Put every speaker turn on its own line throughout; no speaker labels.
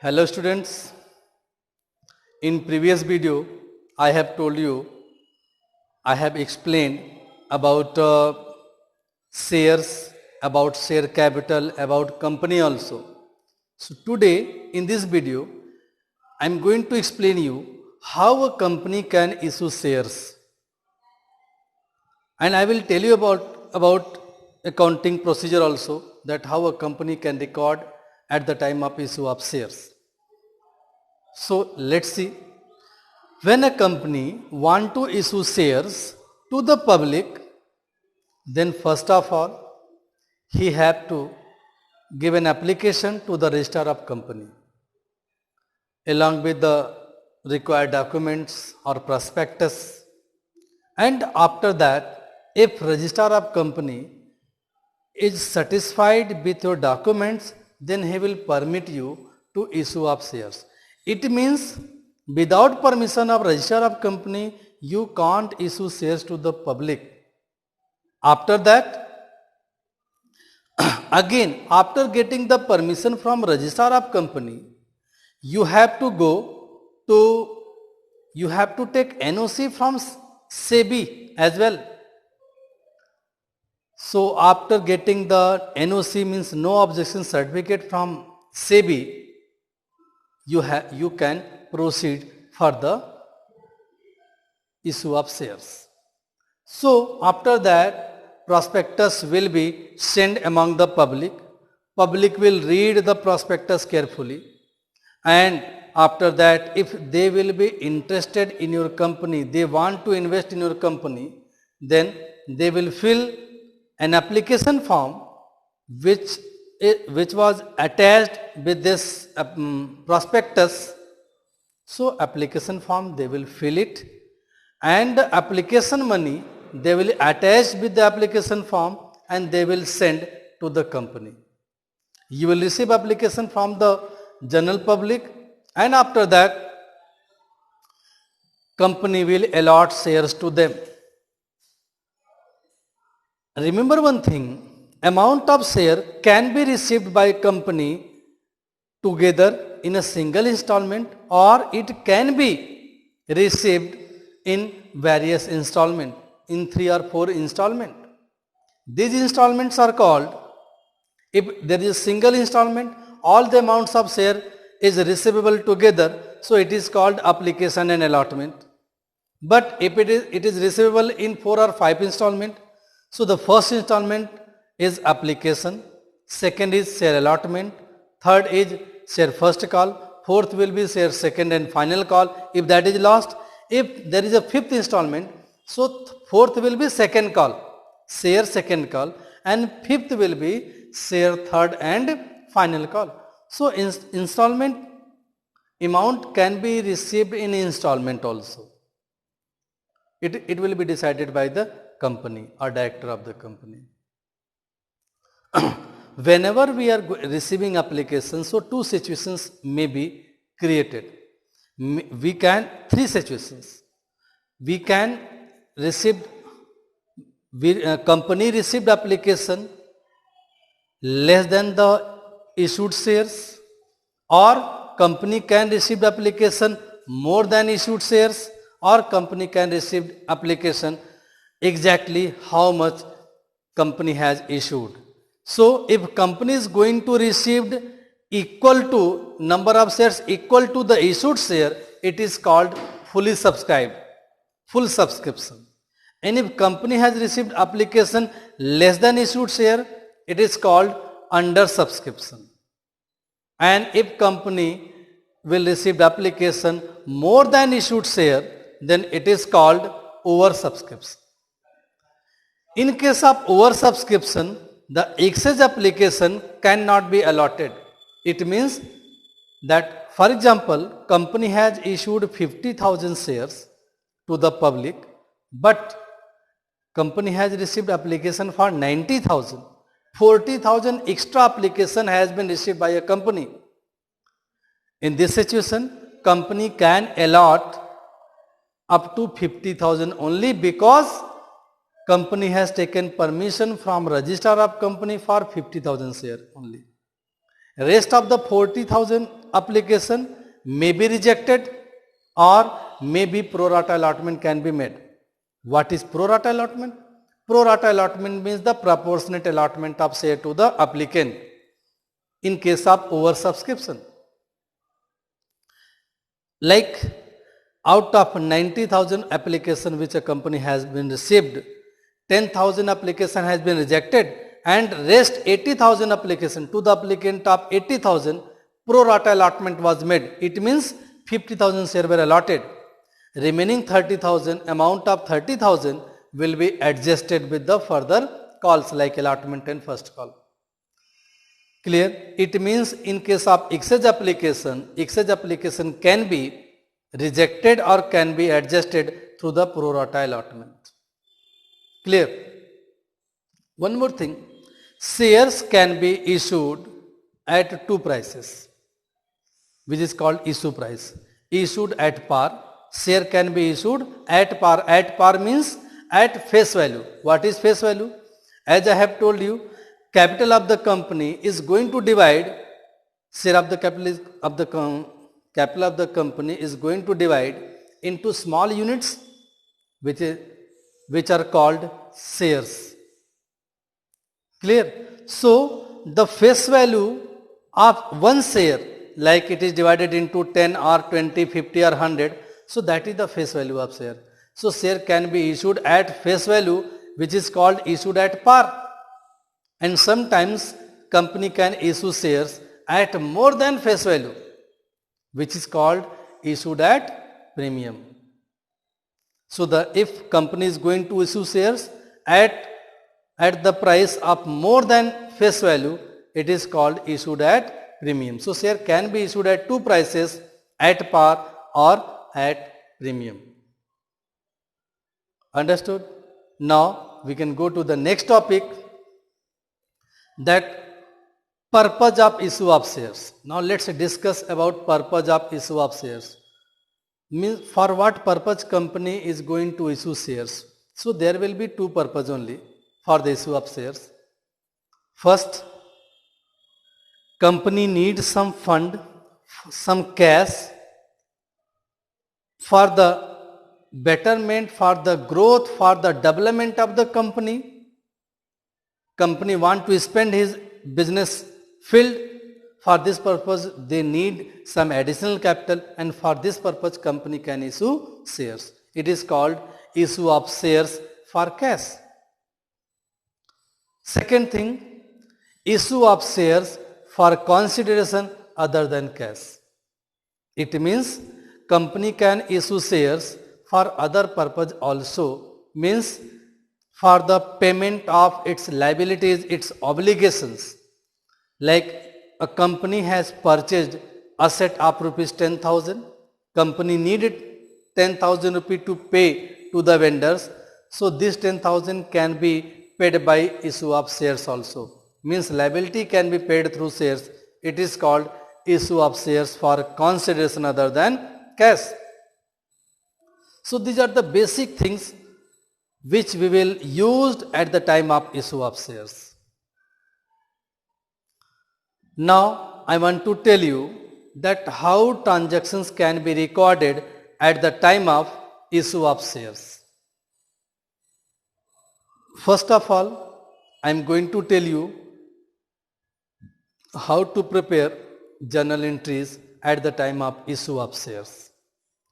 Hello students, in previous video I have told you, I have explained about shares, about share capital, about company also. So today in this video I am going to explain you how a company can issue shares, and I will tell you about accounting procedure also, that how a company can record at the time of issue of shares. So let's see. When a company want to issue shares to the public, then first of all, he have to give an application to the registrar of company along with the required documents or prospectus. And after that, if registrar of company is satisfied with your documents, then he will permit you to issue of shares. It means without permission of registrar of company, you can't issue shares to the public. After that, again, after getting the permission from registrar of company, you have to take NOC from SEBI as well. So after getting the NOC, means no objection certificate from SEBI, you can proceed for the issue of shares. So after that, prospectus will be sent among the public. Public will read the prospectus carefully, and after that, if they will be interested in your company, they want to invest in your company, then they will fill an application form which was attached with this prospectus. So application form they will fill it, and the application money they will attach with the application form and they will send to the company. You will receive application from the general public, and after that company will allot shares to them. Remember one thing, amount of share can be received by company together in a single installment, or it can be received in various installment, in 3 or 4 installment. These installments are called, if there is a single installment, all the amounts of share is receivable together, so it is called application and allotment. But if it is receivable in 4 or 5 installment, so the first installment is application, second is share allotment, third is share first call, fourth will be share second and final call if that is lost. If there is a fifth installment, so fourth will be second call, share second call, and fifth will be share third and final call. So installment amount can be received in installment also. It will be decided by the company or director of the company. Whenever we are receiving applications, so 2 situations may be created. Three situations. We can company received application less than the issued shares, or company can receive application more than issued shares, or company can receive application exactly how much company has issued. So if company is going to receive equal to number of shares equal to the issued share, it is called fully subscribed, full subscription. And if company has received application less than issued share, it is called under subscription. And if company will receive application more than issued share, then it is called over subscription. In case of over subscription, the excess application cannot be allotted. It means that, for example, company has issued 50,000 shares to the public, but company has received application for 90,000. 40,000 extra application has been received by a company. In this situation, company can allot up to 50,000 only, because company has taken permission from registrar of company for 50,000 share only. Rest of the 40,000 application may be rejected or maybe pro rata allotment can be made. What is pro rata allotment? Pro rata allotment means the proportionate allotment of share to the applicant in case of oversubscription. Like out of 90,000 application which a company has been received, 10,000 application has been rejected and rest 80,000 application to the applicant of 80,000 pro rata allotment was made. It means 50,000 share were allotted. Remaining 30,000 amount of 30,000 will be adjusted with the further calls like allotment and first call. Clear? It means in case of exchange application can be rejected or can be adjusted through the pro rata allotment. Clear? One more thing, shares can be issued at two prices, which is called issue price. Issued at par, share can be issued at par. At par means at face value. What is face value? As I have told you, capital of the company is going to divide, share of the capital of the company is going to divide into small units which are called shares. Clear? So the face value of one share, like it is divided into 10 or 20, 50 or 100, so that is the face value of share. So share can be issued at face value, which is called issued at par. And sometimes company can issue shares at more than face value, which is called issued at premium. So if company is going to issue shares at the price of more than face value, it is called issued at premium. So share can be issued at two prices, at par or at premium. Understood? Now we can go to the next topic, that purpose of issue of shares. Now let's discuss about purpose of issue of shares. Means for what purpose company is going to issue shares. So there will be two purpose only for the issue of shares. First, company needs some fund, some cash for the betterment, for the growth, for the development of the company. Company want to spend his business field. For this purpose they need some additional capital, and for this purpose company can issue shares. It is called issue of shares for cash. Second thing, issue of shares for consideration other than cash. It means company can issue shares for other purpose also, means for the payment of its liabilities, its obligations. Like a company has purchased asset of rupees 10,000, company needed 10,000 rupees to pay to the vendors. So this 10,000 can be paid by issue of shares also. Means liability can be paid through shares. It is called issue of shares for consideration other than cash. So these are the basic things which we will use at the time of issue of shares. Now I want to tell you that how transactions can be recorded at the time of issue of shares. First of all, I am going to tell you how to prepare journal entries at the time of issue of shares.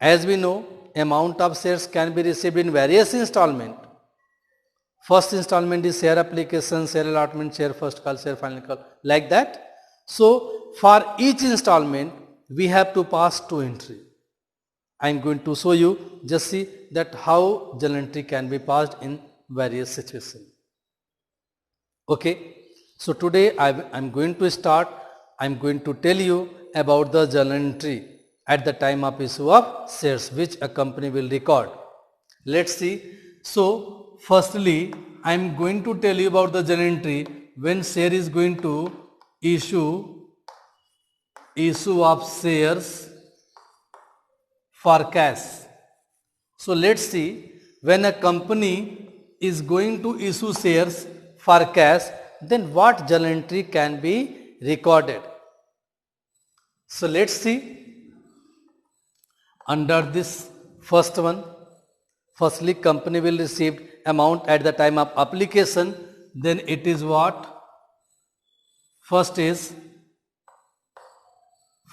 As we know, amount of shares can be received in various installments. First installment is share application, share allotment, share first call, share final call, like that. So for each installment we have to pass two entry. I am going to show you, just see that how journal entry can be passed in various situations. Okay, so today I am going to start. I am going to tell you about the journal entry at the time of issue of shares which a company will record. Let's see. So firstly, I am going to tell you about the journal entry when share is going to issue of shares for cash. So let's see, when a company is going to issue shares for cash, then what journal entry can be recorded. So let's see under this first one. Firstly, company will receive amount at the time of application. Then it is what? First is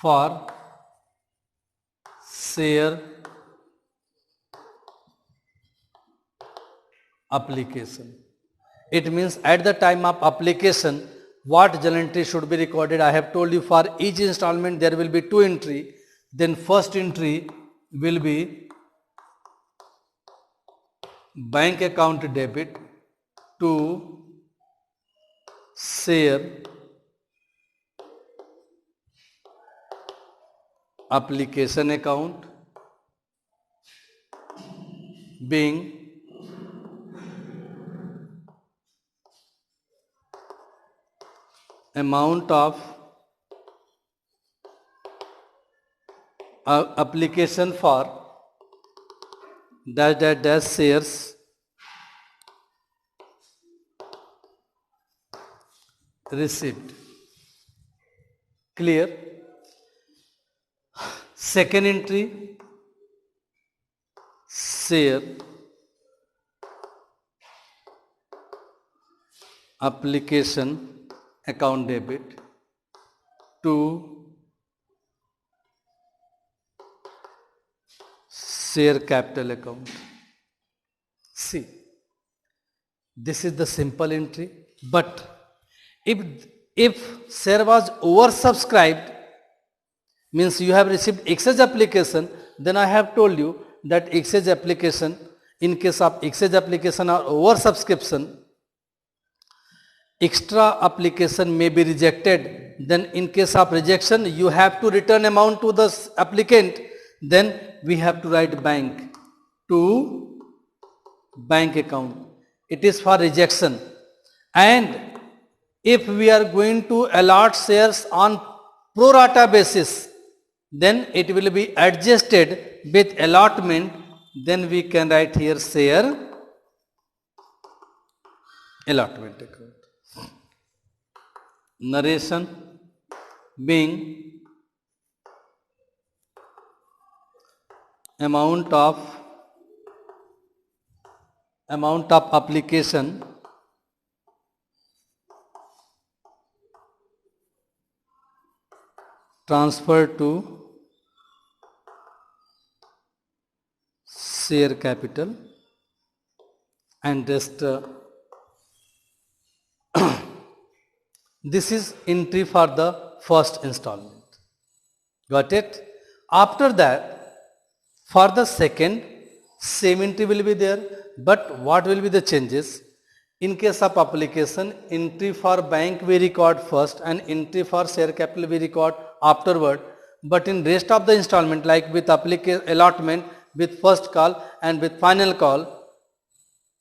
for share application. It means at the time of application, what journal entry should be recorded. I have told you for each installment there will be two entry. Then first entry will be bank account debit to share application account being amount of application for dash shares received. Clear? Second entry, share application account debit to share capital account. See, this is the simple entry, but if share was oversubscribed, means you have received exchange application, then I have told you that exchange application, in case of exchange application or oversubscription, extra application may be rejected. Then in case of rejection, you have to return amount to the applicant. Then we have to write bank to bank account. It is for rejection. And if we are going to allot shares on pro rata basis, then it will be adjusted with allotment. Then we can write here share allotment account. Narration being amount of application transferred to share capital, and just this is entry for the first installment. Got it? After that, for the second, same entry will be there, but what will be the changes? In case of application, entry for bank we record first and entry for share capital we record afterward. But in rest of the installment, like with allotment, with first call and with final call,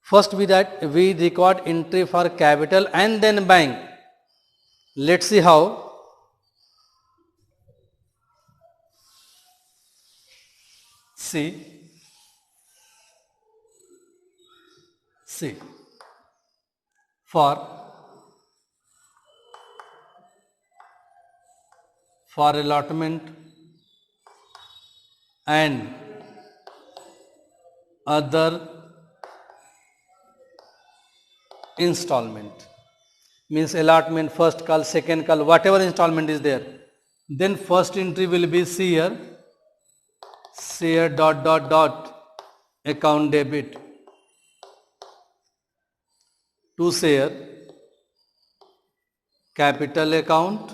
first we record entry for capital and then bank. Let's see how. See. For allotment and other installment, means allotment, first call, second call, whatever installment is there, then first entry will be share account debit to share capital account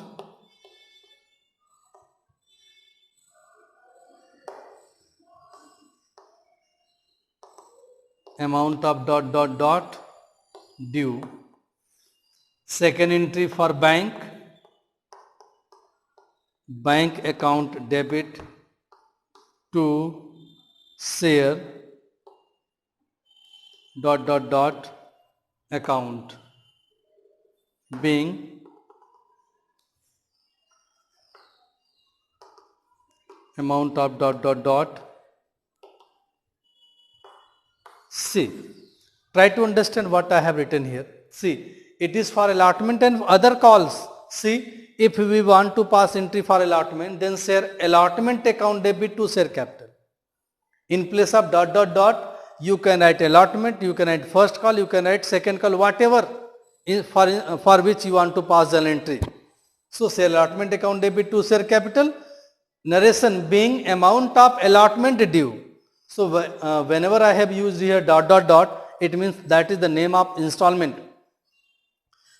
amount of due. Second entry for bank account debit to share account being amount of See, try to understand what I have written here. See, it is for allotment and other calls. See, if we want to pass entry for allotment, then share allotment account debit to share capital. In place of ... you can write allotment, you can write first call, you can write second call, whatever for which you want to pass journal entry. So share allotment account debit to share capital. Narration being amount of allotment due. So whenever I have used here ... it means that is the name of installment.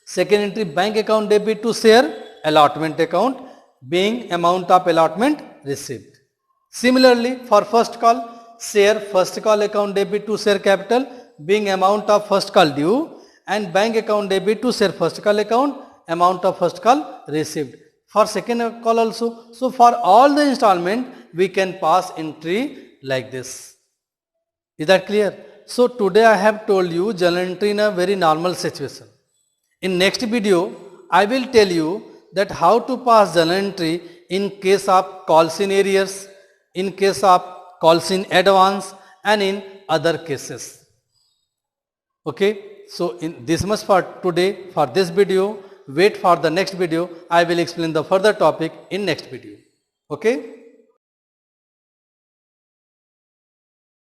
Second entry, bank account debit to share allotment account being amount of allotment received. Similarly, for first call, share first call account debit to share capital being amount of first call due, and bank account debit to share first call account amount of first call received. For second call also. So for all the installment we can pass entry like this. Is that clear? So today I have told you journal entry in a very normal situation. In next video I will tell you that how to pass journal entry in case of calls in arrears, in case of calls in advance, and in other cases. Okay, so in this much for today for this video. Wait for the next video. I will explain the further topic in next video. Okay.